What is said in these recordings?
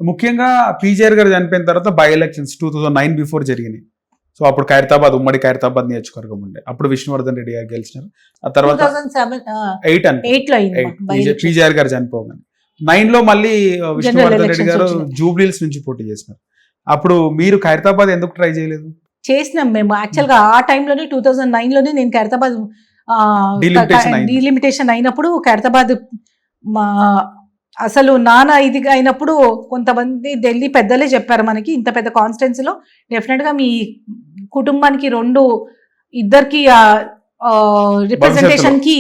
ముఖ్యంగా పీజీఆర్ గారు చనిపోయిన తర్వాత బై ఎలక్షన్స్ 2009 బిఫోర్ జరిగినాయి. సో అప్పుడు ఖైరతాబాద్ ఉమ్మడి ఖైరతాబాద్ నియోజకవర్గం ఉండే, అప్పుడు విష్ణువర్ధన్ రెడ్డి గారు గెలిచినారు. ఆ తర్వాత 8 పీజీఆర్ గారు చనిపోగానే 9 లో మళ్ళీ విష్ణువర్ధన్ రెడ్డి గారు జూబ్లీహిల్స్ నుంచి పోటీ చేసినారు. అప్పుడు మీరు ఖైరతాబాద్ ఎందుకు ట్రై చేయలేదు? చేసినాం మేము యాక్చువల్గా ఆ టైంలోనే 2009 లోనే నేను ఖైరతాబాద్ డీలిమిటేషన్ అయినప్పుడు ఖైరతాబాద్ అసలు నానా ఇది అయినప్పుడు కొంతమంది ఢిల్లీ పెద్దలే చెప్పారు మనకి, ఇంత పెద్ద కాన్స్టిట్యున్సీలో డెఫినెట్ గా మీ కుటుంబానికి ఇద్దరికి రిప్రజెంటేషన్ కి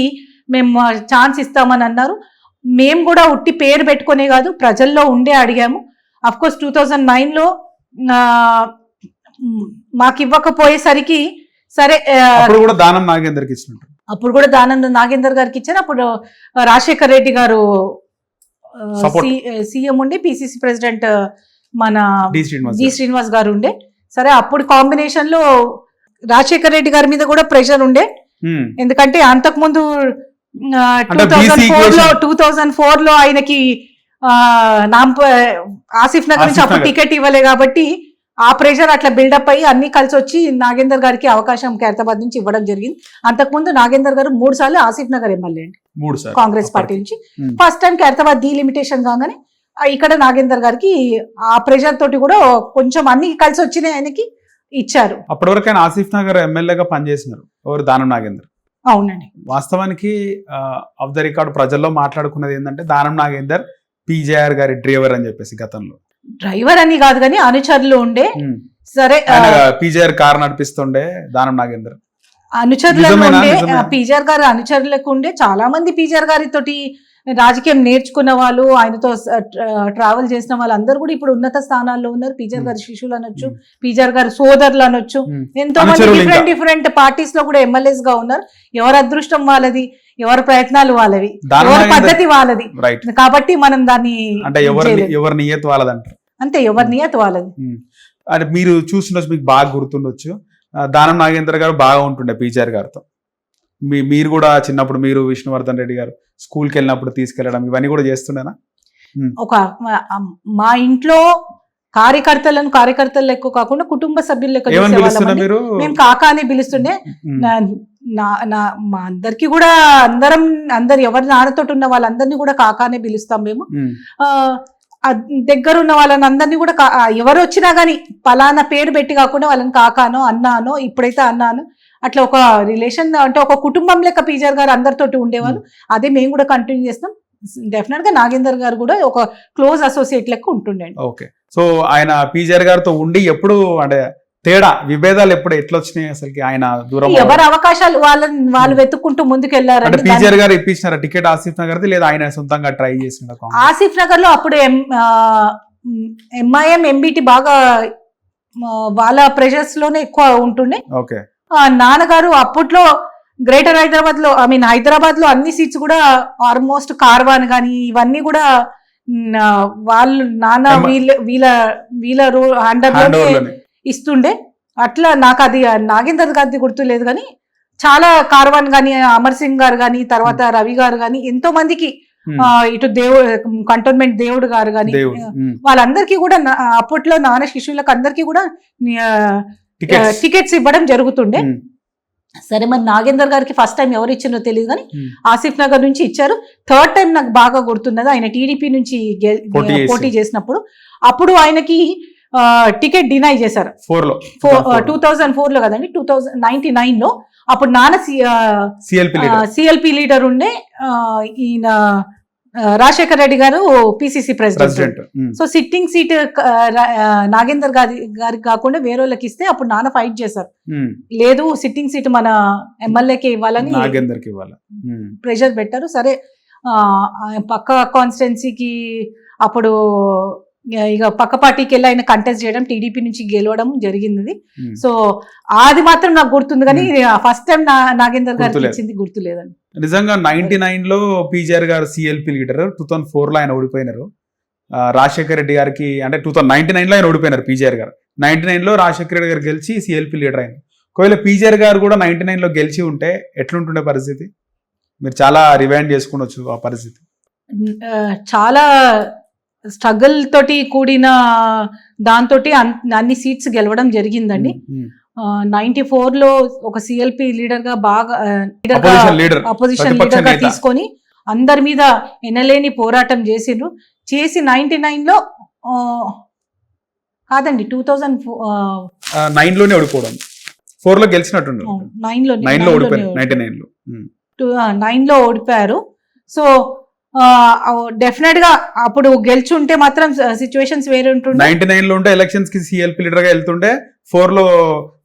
మేము ఛాన్స్ ఇస్తామని అన్నారు. మేము కూడా ఉట్టి పేరు పెట్టుకునే కాదు, ప్రజల్లో ఉండే అడిగాము. అఫ్ కోర్స్ 2009 లో మాకు ఇవ్వకపోయేసరికి సరే అప్పుడు కూడా దానం నాగేందర్కి ఇచ్చినట్టు, అప్పుడు కూడా నాగేందర్ గారికి ఇచ్చారు. అప్పుడు రాజశేఖర్ రెడ్డి గారు సీఎం ఉండే, పిసిసి ప్రెసిడెంట్ మన జి శ్రీనివాస్ గారు ఉండే. సరే అప్పుడు కాంబినేషన్ లో రాజశేఖర్ రెడ్డి గారి మీద కూడా ప్రెషర్ ఉండే, ఎందుకంటే అంతకుముందు 2004 లో ఆయనకి ఆసిఫ్ నగర్ నుంచి అప్పుడు టికెట్ ఇవ్వలే కాబట్టి ఆ ప్రెషర్ అట్లా బిల్డప్ అయ్యి అన్ని కలిసి వచ్చి నాగేందర్ గారికి అవకాశం ఖైరతాబాద్ నుంచి ఇవ్వడం జరిగింది. అంతకుముందు నాగేందర్ గారు 3 సార్లు ఆసిఫ్ నగర్ ఎమ్మెల్యే అండి కాంగ్రెస్ పార్టీ నుంచి. ఫస్ట్ టైం ఖైరతాబాద్ డీలిమిటేషన్ కాగానే ఇక్కడ నాగేందర్ గారికి ఆ ప్రెషర్ తోటి కూడా కొంచెం అన్ని కలిసి వచ్చినాయి, ఆయనకి ఇచ్చారు. అప్పటి వరకు ఆయన ఆసిఫ్ నగర్ ఎమ్మెల్యేగా పనిచేసినారు ఎవరు, దానం నాగేందర్. అవునండి. వాస్తవానికి ఆఫ్ ద రికార్డ్ ప్రజల్లో మాట్లాడుకున్నది ఏంటంటే దానం నాగేందర్ పీజేఆర్ గారి డ్రైవర్ అని చెప్పేసి, గతంలో డ్రైవర్ అని కాదు కానీ అనుచరులు ఉండే. సరే పీజీఆర్ కార్ నడిపిస్తుండే దానం నాగేందర్, అనుచరులకు ఉండే, పీజీఆర్ గారు అనుచరులకు ఉండే. చాలా మంది పీజీఆర్ గారి తోటి రాజకీయం నేర్చుకున్న వాళ్ళు, ఆయనతో ట్రావెల్ చేసిన వాళ్ళు అందరూ కూడా ఇప్పుడు ఉన్నత స్థానాల్లో ఉన్నారు. పీజీఆర్ గారి శిష్యులు అనొచ్చు, పీజీఆర్ గారి సోదరులు అనొచ్చు, ఎంతో మంది డిఫరెంట్ పార్టీస్ లో కూడా ఎమ్మెల్యేస్ గా ఉన్నారు. ఎవరి అదృష్టం వాళ్ళది, ఎవరి ప్రయత్నాలు వాళ్ళవి, ఎవరి పద్ధతి వాళ్ళది. కాబట్టి మనం దాన్ని అంటే ఎవరి నియత్ వాళ్ళదంటారు అంతే, ఎవరి నియత్ వాళ్ళది. అంటే మీరు చూస్తుండొచ్చు, మీకు బాగా గుర్తుండొచ్చు, దానం నాగేంద్ర గారు బాగా ఉంటుండే పీజీఆర్ గారితో. మీరు కూడా చిన్నప్పుడు మీరు విష్ణువర్ధన్ రెడ్డి గారు స్కూల్కి వెళ్ళినప్పుడు తీసుకెళ్లడం ఇవన్నీ కూడా చేస్తుండేనా? మా ఇంట్లో కార్యకర్తలు ఎక్కువ కాకుండా కుటుంబ సభ్యులు లెక్క మేము కాకా అని పిలుస్తుండే. మా అందరికి కూడా అందరు ఎవరి నాన్నతోటి ఉన్న వాళ్ళందరినీ కూడా కాకానే పిలుస్తాం మేము. దగ్గర ఉన్న వాళ్ళని అందరినీ కూడా ఎవరు వచ్చినా గానీ పలానా పేరు పెట్టి కాకుండా వాళ్ళని కాకానో అన్నానో, ఇప్పుడైతే అన్నాను, అట్లా ఒక రిలేషన్ అంటే ఒక కుటుంబం లెక్క పీజీఆర్ గారు అందరితోటి ఉండేవాళ్ళు. అదే మేము కూడా కంటిన్యూ చేస్తాం. డెఫినెట్ గా నాగేందర్ గారు కూడా ఒక క్లోజ్ అసోసియేట్ లెక్క ఉంటుండే. ఓకే. సో ఆయన పీజీఆర్ గారితో ఉండి ఎప్పుడు అంటే తేడా విభేదాలు ఎప్పుడు ఎట్లా వచ్చినాయి అసలుకి? ఆయన దూరం ఎవరి అవకాశాలు వాళ్ళు వెతుక్కుంటూ ముందుకు వెళ్ళారు. పీజీఆర్ గారు ఇప్పించినారా టికెట్ ఆసిఫ్ నగర్ ది, లేదా ఆయన సొంతంగా ట్రై చేసిన? ఆసిఫ్ నగర్ లో అప్పుడు ఎంఐఎం ఎంబిటి బాగా వాళ్ళ ప్రెషర్స్ లోనే ఎక్కువ ఉంటుండే. ఓకే. నాన్నగారు అప్పట్లో గ్రేటర్ హైదరాబాద్ లో హైదరాబాద్ లో అన్ని సీట్స్ కూడా ఆల్మోస్ట్ కార్వాన్ గానీ ఇవన్నీ కూడా వాళ్ళు నాన్న వీళ్ళ అండర్ లోనే ఇస్తుండే. అట్లా నాకు అది నాగేందర్ గారిది గుర్తులేదు కానీ చాలా కార్వాన్ గాని, అమర్ సింగ్ గారు గాని, తర్వాత రవి గారు గాని, ఎంతో మందికి ఇటు కంటోన్మెంట్ దేవుడు గారు గాని వాళ్ళందరికీ కూడా అప్పట్లో నాన్న శిష్యులకు అందరికీ కూడా టికెట్స్ ఇవ్వడం జరుగుతుండే. సరే మరి నాగేందర్ గారికి ఫస్ట్ టైం ఎవరు ఇచ్చిందో తెలియదు కానీ ఆసిఫ్ నగర్ నుంచి ఇచ్చారు. థర్డ్ టైం నాకు బాగా గుర్తున్నది, ఆయన టీడీపీ నుంచి పోటీ చేసినప్పుడు అప్పుడు ఆయనకి టికెట్ డినై చేశారు 2004 లో కదండి, 2099 లో. అప్పుడు నాన్న సిఎల్పి లీడర్ ఉండే, ఈయన రాజశేఖర్ రెడ్డి గారు PCC president. So sitting seat Nagender గారికి కాకుండా వేరే వాళ్ళకి ఇస్తే అప్పుడు నాన్న ఫైట్ చేశారు, లేదు సిట్టింగ్ సీట్ మన ఎమ్మెల్యేకి ఇవ్వాలని ప్రెషర్ పెట్టారు. సరే పక్క కాన్స్టిట్యున్సీకి అప్పుడు ఇక పక్క పార్టీకి వెళ్ళి ఆయన కంటెస్ట్ చేయడం, టీడీపీ నుంచి గెలవడం జరిగింది. సో అది మాత్రం నాకు గుర్తుంది కానీ ఫస్ట్ టైం నాగేందర్ గారికి ఇచ్చింది గుర్తులేదండి. నిజంగా 99 లో పీజీఆర్ గారు సిఎల్పి లీడర్, 2004 లో ఆయన ఓడిపోయినారు. రాజశేఖర్ రెడ్డి గారికి అంటే 2099 లో ఆయన ఓడిపోయినారు పీజీఆర్ గారు. 99 లో రాజశేఖర్ రెడ్డి గారు గెలిచి సిఎల్పి లీడర్ అయింది. ఒకవేళ పీజీఆర్ గారు కూడా 99 లో గెలిచి ఉంటే ఎట్లుంటుండే పరిస్థితి? మీరు చాలా రివైండ్ చేసుకునొచ్చు ఆ పరిస్థితి. చాలా స్ట్రగుల్ తోటి కూడిన దాంతో అన్ని సీట్స్ గెలవడం జరిగిందండి. 94 లో ఒక సిఎల్పి లీడర్ గా బాగా అపోజిషన్ లీడర్ గా తీసుకొని అందరి మీద ఎనలేని పోరాటం చేసిండ్రు. చేసి 99 లో కాదండి 2009 లోనే ఓడిపోవడం, 4 లో గెలిచినట్టు 9 లో ఓడిపోయారు. సో డెఫినెట్ గా అప్పుడు గెలుచుంటే మాత్రం సిచ్యువేషన్స్ వేరే ఉంటుండే. 99 లో ఉంటే ఎలక్షన్స్ కి సిఎల్పి లీడర్ గా వెళ్తుంటే 4 లో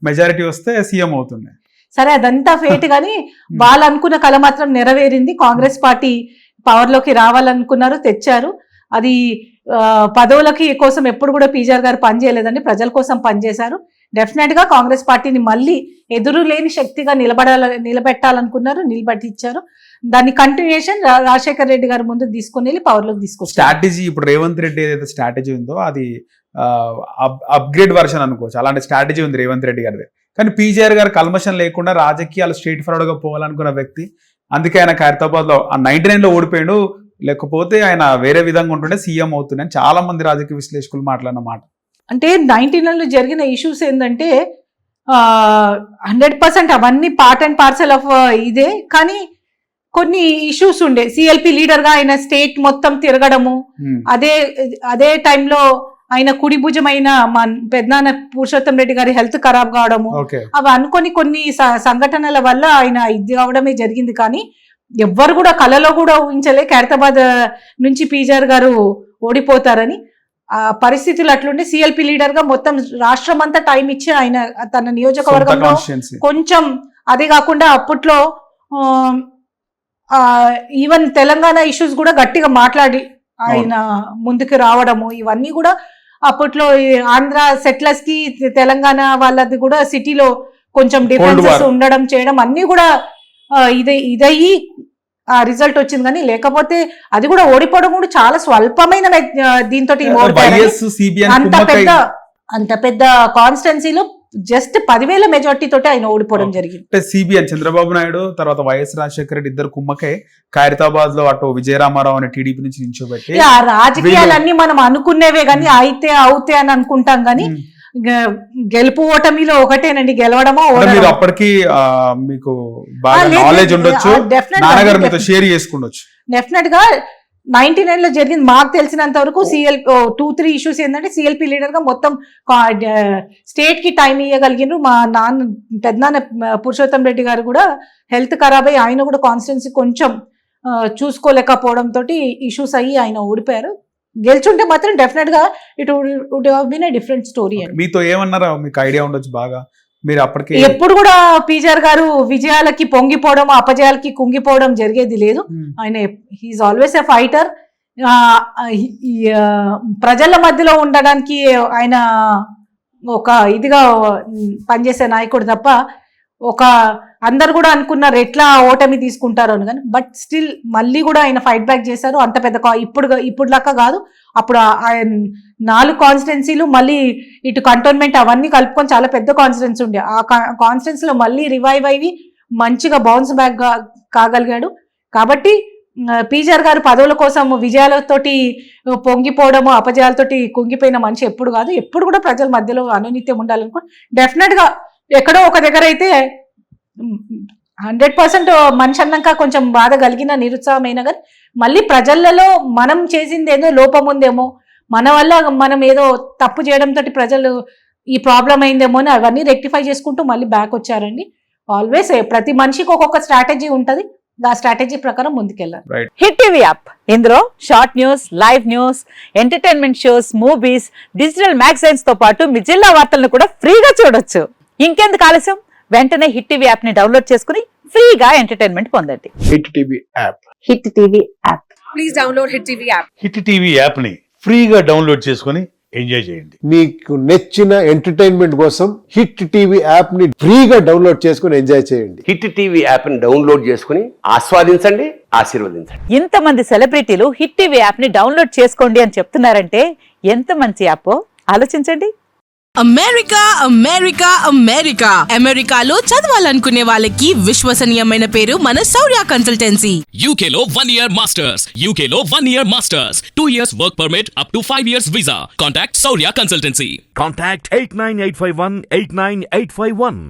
మెజారిటీ వస్తే సీఎం అవుతుండే. సరే అదంతా ఫేట్ గానీ వాళ్ళు అనుకున్న కళ మాత్రం నెరవేరింది. కాంగ్రెస్ పార్టీ పవర్ లోకి రావాలనుకున్నారు, తెచ్చారు. అది పదవులకి కోసం ఎప్పుడు కూడా పీజీఆర్ గారు పనిచేయలేదండి, ప్రజల కోసం పనిచేశారు. డెఫినెట్ గా కాంగ్రెస్ పార్టీని మళ్ళీ ఎదురు లేని శక్తిగా నిలబెట్టాలనుకున్నారు, నిలబెట్టించారు. దాని కంటిన్యూషన్ రాజశేఖర్ రెడ్డి గారు ముందు తీసుకుని వెళ్ళి పవర్ లోకి తీసుకొచ్చారు. స్ట్రాటజీ ఇప్పుడు రేవంత్ రెడ్డి ఏదైతే స్ట్రాటజీ ఉందో అది అప్గ్రేడ్ వర్షన్ అనుకోవచ్చు. అలాంటి స్ట్రాటజీ ఉంది రేవంత్ రెడ్డి గారిది. కానీ పీజీఆర్ గారు కల్మషం లేకుండా రాజకీయాలు స్ట్రైట్ ఫార్వర్డ్ గా పోవాలనుకున్న వ్యక్తి. అందుకే ఆయన ఖైరతాబాద్ లో 99 లో ఓడిపోయాడు. లేకపోతే ఆయన వేరే విధంగా ఉంటుండే సీఎం అవుతుండే అని చాలా మంది రాజకీయ విశ్లేషకులు మాట్లాడిన మాట. అంటే 99 లో జరిగిన ఇష్యూస్ ఏంటంటే 100% అవన్నీ పార్ట్ అండ్ పార్సల్ ఆఫ్ ఇదే. కానీ కొన్ని ఇష్యూస్ ఉండే. సిఎల్పి లీడర్ గా ఆయన స్టేట్ మొత్తం తిరగడము, అదే టైంలో ఆయన కుడి భుజమైన పెద్దనాన్న పురుషోత్తం రెడ్డి గారి హెల్త్ ఖరాబ్ కావడము, అవి అనుకొని కొన్ని సంఘటనల వల్ల ఆయన ఇది అవడమే జరిగింది. కానీ ఎవ్వరు కూడా కలలో కూడా ఊహించలే ఖైరతాబాద్ నుంచి పీజీఆర్ గారు ఓడిపోతారని. ఆ పరిస్థితులు అట్లుండే. సిఎల్పి లీడర్ గా మొత్తం రాష్ట్రం అంతా టైం ఇచ్చి ఆయన తన నియోజకవర్గంలో కొంచెం, అదే కాకుండా అప్పట్లో ఈవెన్ తెలంగాణ ఇష్యూస్ కూడా గట్టిగా మాట్లాడి ఆయన ముందుకు రావడము, ఇవన్నీ కూడా అప్పట్లో ఆంధ్ర సెటిలర్స్ కి తెలంగాణ వాళ్ళది కూడా సిటీలో కొంచెం డిఫరెన్సెస్ ఉండడం చేయడం అన్ని కూడా ఇదయ్యి రిజల్ట్ వచ్చింది. కానీ లేకపోతే అది కూడా ఓడిపోవడం కూడా చాలా స్వల్పమైన దీంతో అంత పెద్ద కాన్స్టిట్యున్సీలో జస్ట్ 10,000 మెజార్టీ తోటి ఆయన ఓడిపోవడం జరిగింది. అంటే సిబిఎన్ చంద్రబాబు నాయుడు తర్వాత వైఎస్ రాజశేఖర రెడ్డి ఇద్దరు కుమ్మకే ఖైరతాబాద్ లో అటు విజయరామారావు అనే టీడీపీ నుంచి నిల్చోబెట్టి. రాజకీయాలన్నీ మనం అనుకునేవే గానీ అవుతే అని అనుకుంటాం గానీ గెలుపు ఓటమిలో ఒకటేనండి, గెలవడమో. మీరు అప్పటికి మీకు బాగా నాలెడ్జ్ ఉండొచ్చు, నాన్నగారు మీతో షేర్ చేసుకుండొచ్చు. డెఫినెట్ గా 99 లో జరిగింది మాకు తెలిసినంత వరకు. 2-3 ఇష్యూస్ ఏంటంటే సిఎల్పి లీడర్ గా మొత్తం స్టేట్ కి టైం ఇవ్వగలిగినారు. మా పెద్దనాన్న పురుషోత్తం రెడ్డి గారు కూడా హెల్త్ ఖరాబ్ అయ్యి ఆయన కూడా కాన్స్టిట్యున్సీ కొంచెం చూసుకోలేకపోవడం తోటి ఇష్యూస్ అయ్యి ఆయన ఓడిపోయారు. గెలుచుంటే మాత్రం డెఫినెట్ గా it would have been a different story. మీతో ఏమన్నారా, మీకు ఐడియా ఉండొచ్చు బాగా. మీరు అప్పటికి ఎప్పుడు కూడా పీజీఆర్ గారు విజయాలకి పొంగిపోవడం, అపజయాలకి కుంగిపోవడం జరిగేది లేదు. ఆయన హీఈస్ ఆల్వేస్ ఎ ఫైటర్. ప్రజల మధ్యలో ఉండడానికి ఆయన ఒక ఇదిగా పనిచేసే నాయకుడు తప్ప అందరు కూడా అనుకున్నారు ఎట్లా ఓటమి తీసుకుంటారు అని. కానీ బట్ స్టిల్ మళ్ళీ కూడా ఆయన ఫైట్ బ్యాక్ చేశారు. అంత పెద్ద ఇప్పుడు లాగా కాదు. అప్పుడు ఆయన 4 కాన్స్టిట్యున్సీలు మళ్ళీ ఇటు కంటోన్మెంట్ అవన్నీ కలుపుకొని చాలా పెద్ద కాన్స్టిట్యున్సీ ఉండే. ఆ కాన్స్టిట్యున్సీ లో మళ్ళీ రివైవ్ అయ్యి మంచిగా బౌన్స్ బ్యాక్ కాగలిగాడు. కాబట్టి పీజీఆర్ గారు పదవుల కోసం విజయాలతోటి పొంగిపోవడము, అపజయాలతోటి కుంగిపోయిన మనిషి ఎప్పుడు కాదు. ఎప్పుడు కూడా ప్రజల మధ్యలో అనునిత్యం ఉండాలనుకో. డెఫినెట్ గా ఎక్కడో ఒక దగ్గర అయితే 100% మనిషి అన్నాక కొంచెం బాధ కలిగిన, నిరుత్సాహమైన, కానీ మళ్ళీ ప్రజలలో మనం చేసింది ఏదో లోపం ఉందేమో, మన వల్ల మనం ఏదో తప్పు చేయడంతో ప్రజలు ఈ ప్రాబ్లం అయిందేమో అని అవన్నీ రెక్టిఫై చేసుకుంటూ మళ్ళీ బ్యాక్ వచ్చారండి. ఆల్వేస్ ప్రతి మనిషికి ఒక్కొక్క స్ట్రాటజీ ఉంటది. ఆ స్ట్రాటజీ ప్రకారం ముందుకెళ్ళాలి. హిట్ టీవీ యాప్, ఇందులో short news, live news, entertainment shows, movies, digital magazines తో పాటు మీ జిల్లా వార్తలను కూడా ఫ్రీగా చూడొచ్చు. ఇంకెందుకు ఆలస్యం, వెంటనే హిట్ టీవీ యాప్ ని డౌన్లోడ్ చేసుకుని ఫ్రీగా ఎంటర్టైన్మెంట్ పొందండి. Hit TV app, hit TV app, please download hit TV app. Hit TV app ని ఫ్రీగా డౌన్లోడ్ చేసుకుని ఎంజాయ్ చేయండి. మీకు నచ్చిన ఎంటర్టైన్మెంట్ కోసం హిట్ టీవీ యాప్ ని ఫ్రీగా డౌన్లోడ్ చేసుకుని ఎంజాయ్ చేయండి. హిట్ టీవీ యాప్ ని డౌన్లోడ్ చేసుకుని ఆస్వాదించండి, ఆశీర్వదించండి. ఇంతమంది సెలబ్రిటీలు హిట్ టీవీ యాప్ ని డౌన్లోడ్ చేసుకోండి అని చెప్తున్నారంటే ఎంత మంచి యాప్ ఆలోచించండి. అమెరికా అమెరికా అమెరికా అమెరికాలో చదవాలనుకునే వాళ్ళకి విశ్వసనీయమైన పేరు మన శౌర్య consultancy. UK Law 1 Year Masters. UK Law 1 Year Masters. 2 years work permit up to 5 years visa. Contact Saurya Consultancy. Contact 89851 89851.